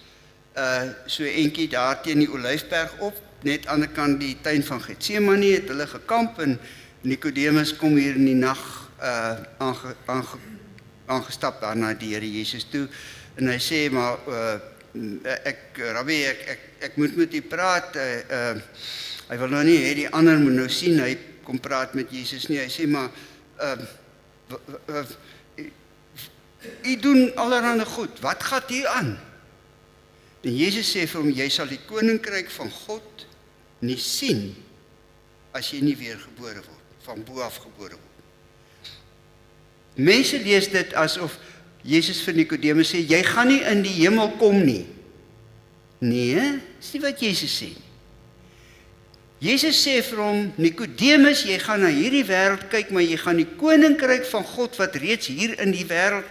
S1: so eentjie daar teen die Olyfberg op, net aan die ander kant die tuin van Getsemane, het hulle gekamp en Nicodemus kom hier in die nag aangestap daar na die Here Jesus toe en hy sê maar Rabbi, ek moet met u praat. Hy wil nou nie hê die ander moet nou sien hy kom praat met Jesus nie. Hy sê maar u doen allerhande goed. Wat gaan hier aan? En Jesus sê vir hom, jy sal die koninkryk van God nie sien as jy nie weer gebore word, van bo af gebore word. Mense lees dit asof Jesus vir Nicodemus sê, jy gaan nie in die hemel kom nie. Nee, dis nie wat Jesus sê nie. Jesus sê vir hom, Nicodemus, jy gaan na hierdie wêreld kyk, maar jy gaan die koninkryk van God wat reeds hier in die wêreld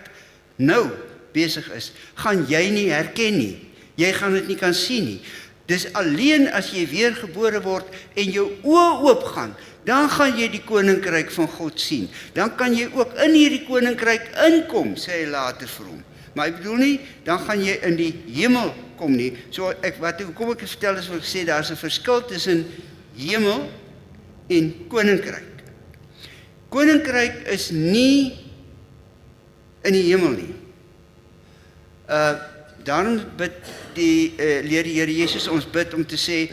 S1: nou besig is, gaan jy nie herken nie. Jy gaan dit nie kan sien nie. Dis alleen as jy weer gebore word en jou oë oopgaan, dan gaan jy die koninkryk van God sien. Dan kan jy ook in hierdie koninkryk inkom, sê hy later vir hom. Maar ek bedoel nie, dan gaan jy in die hemel kom nie. So kom ek vertel is wat ek sê, daar's 'n verskil tussen hemel en koninkryk. Koninkryk is nie in die hemel nie. Daarom leer die Here Jesus ons bid om te sê,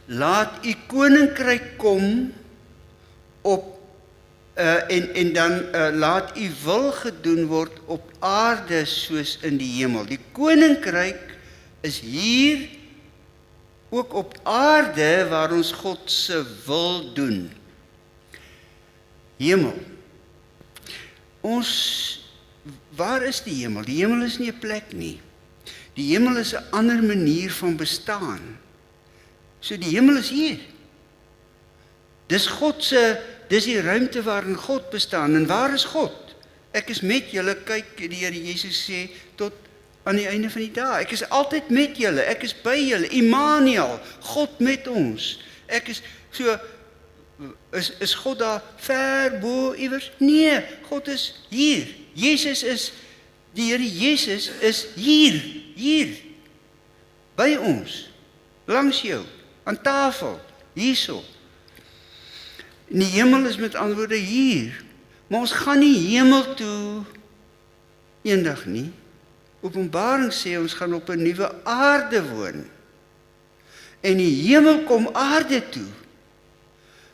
S1: laat u koninkryk kom op en dan laat u wil gedoen word op aarde soos in die hemel. Die koninkryk is hier ook op aarde waar ons God se wil doen. Hemel. Waar is die hemel? Die hemel is nie 'n plek nie. Die hemel is 'n ander manier van bestaan. So die hemel is hier. Dis die ruimte waarin God bestaan. En waar is God? Ek is met julle, kyk, die Here Jesus sê, tot aan die einde van die dae. Ek is altyd met julle, ek is by julle, Immanuel, God met ons. Ek is so, is God daar ver bo iewers? Nee, God is hier. Die Here Jesus is hier, by ons, langs jou, aan tafel, hierso. En die hemel is met ander woorde hier, maar ons gaan nie hemel toe eendag nie. Openbaring sê ons gaan op 'n nuwe aarde woon. En die hemel kom aarde toe.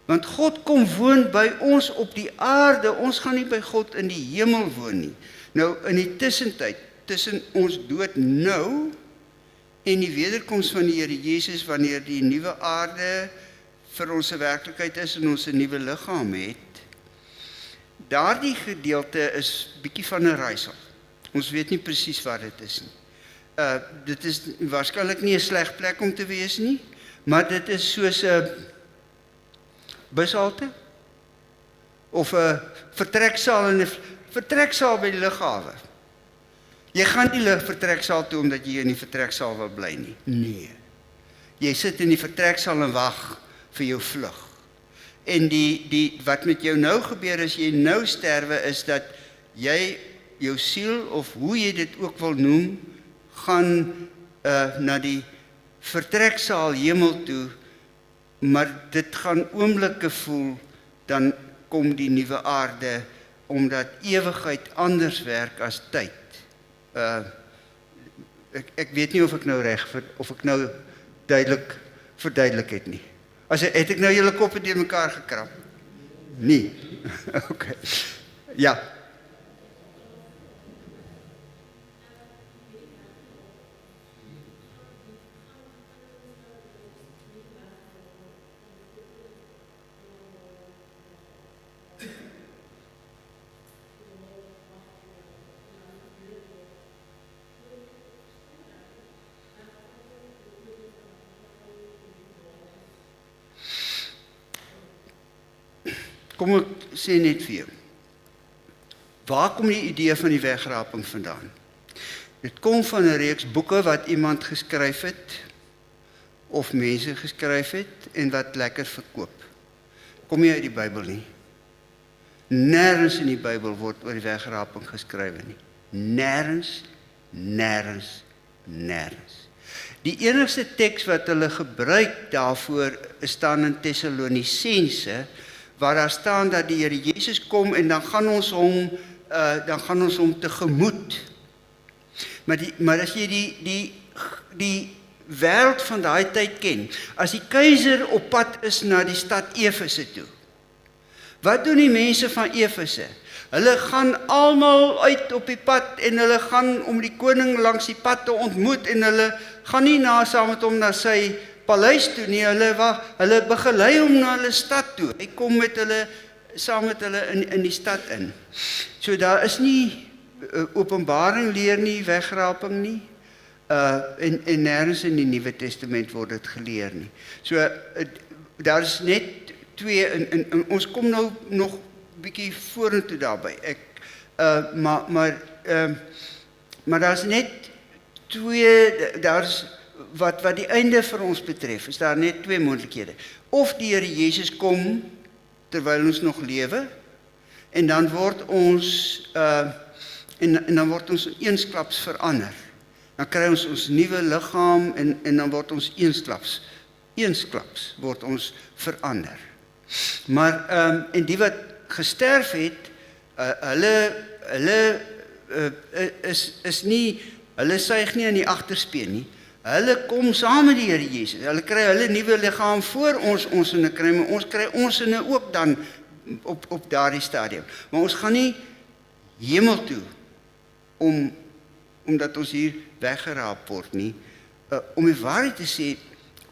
S1: Want God kom woon by ons op die aarde, ons gaan nie by God in die hemel woon nie. Nou, in die tussentyd, tussen ons dood nou, en die wederkoms van die Here Jesus, wanneer die nuwe aarde vir ons 'n werklikheid is, en ons 'n nuwe liggaam het, daardie gedeelte is bietjie van 'n raaisel. Ons weet nie presies wat dit is nie. Dit is waarskynlik nie 'n sleg plek om te wees nie, maar dit is soos 'n bushalte of 'n vertreksaal by die lughawe. Jy gaan nie vertreksaal toe omdat jy in die vertreksaal wil bly nie. Nee. Jy sit in die vertreksaal en wag vir jou vlug. En wat met jou nou gebeur as jy nou sterwe, is dat jy jou siel, of hoe jy dit ook wil noem, gaan na die vertreksaal hemel toe, maar dit gaan oomblikke voel, dan kom die nuwe aarde, omdat ewigheid anders werk as tyd. Ek weet nie of ek nou of ek nou duidelik verduidelik het nie. Het ek nou julle koppe deur mekaar gekrap? Nee. Okay. Ja. Kom ek sê net vir jou. Waar kom die idee van die wegraping vandaan? Dit kom van 'n reeks boeke wat iemand geskryf het, of mense geskryf het, en wat lekker verkoop. Kom nie uit die Bybel nie. Nêrens in die Bybel word oor die wegraping geskrywe nie. Nêrens. Die enigste teks wat hulle gebruik daarvoor staan in Tessalonisense, waar daar staan dat die Here Jesus kom en dan gaan ons hom tegemoet. Maar as jy die wêreld van daai tyd ken, as die keiser op pad is na die stad Efese toe, wat doen die mense van Efese? Hulle gaan almal uit op die pad en hulle gaan om die koning langs die pad te ontmoet en hulle gaan nie saam met hom na sy paleis toe nie, hulle begelei hom na hulle stad toe. Hy kom saam met hulle in die stad in. So daar is nie, Openbaring leer nie wegraping nie, en nêrens in die Nuwe Testament word dit geleer nie. So, daar is net twee, en ons kom nou nog bietjie vorentoe daarby. Maar daar is net twee, wat die einde vir ons betref, is daar net twee moontlikhede. Of die Here Jesus kom terwyl ons nog lewe, en dan word ons dan word ons eensklaps verander. Dan kry ons nuwe liggaam en dan word ons eensklaps word ons verander. Maar en die wat gesterf het, hulle suig nie in die agterspeen nie. Hulle kom saam met die Here Jesus. Hulle kry hulle nuwe liggaam voor ons in kry, maar ons kry ons in ook dan op daardie stadium. Maar ons gaan nie hemel toe omdat ons hier weggeraap word nie. Om die waarheid te sê,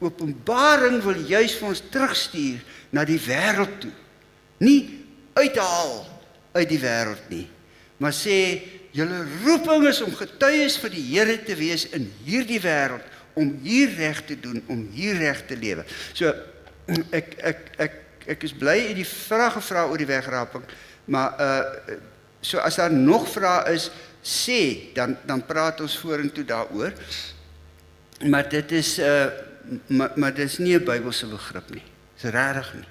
S1: Openbaring wil juis vir ons terugstuur na die wêreld toe. Nie uithaal uit die wêreld nie, maar sê, julle roeping is om getuies vir die Here te wees in hierdie wêreld, om hier reg te doen, om hier reg te lewe. So, ek is bly jy die vraag gevra oor die wegraping, maar so as daar nog vrae is, sê, dan praat ons vorentoe daaroor. Maar dit is nie 'n Bybelse begrip nie. Dis regtig nie.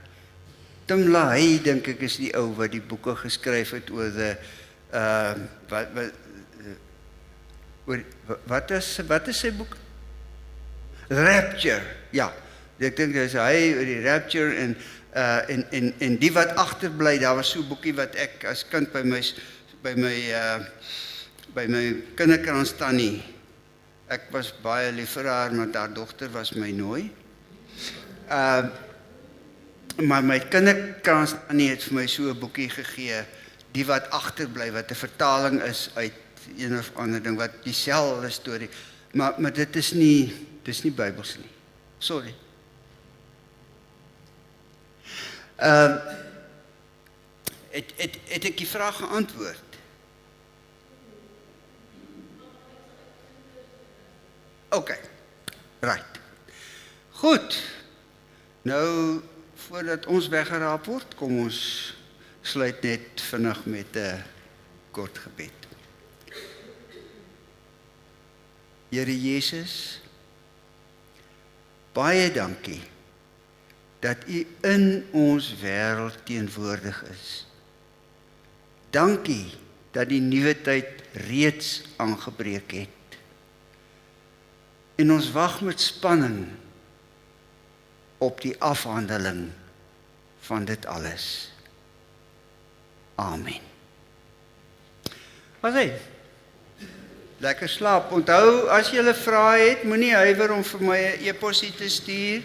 S1: Tim LaHaye, dink ek, is die ou wat die boeke geskryf het oor wat is sy boek? Rapture, ja. Ek dink dis hy oor die rapture en die wat agterbly. Daar was so 'n boekie wat ek as kind by my kinderkrans tannie, ek was baie lief vir haar, maar haar dogter was my nooi. Maar my kinderkrans tannie het vir my so 'n boekie gegee, die wat agterbly, wat 'n vertaling is uit een of ander ding, wat dieselfde storie, maar dit is nie Bybels nie. Sorry. Het ek die vraag geantwoord? Okay, right. Goed, nou, voordat ons weggeraap word, kom ons sluit net vinnig met 'n kort gebed. Here Jesus, baie dankie dat U in ons wêreld teenwoordig is. Dankie dat die nuwe tyd reeds aangebreek het. En ons wag met spanning op die afhandeling van dit alles. Amen. Wat sê? Lekker slaap. Onthou, as jy 'n vraag het, moenie huiwer om vir my 'n e-posie te stuur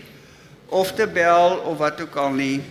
S1: of te bel of wat ook al nie.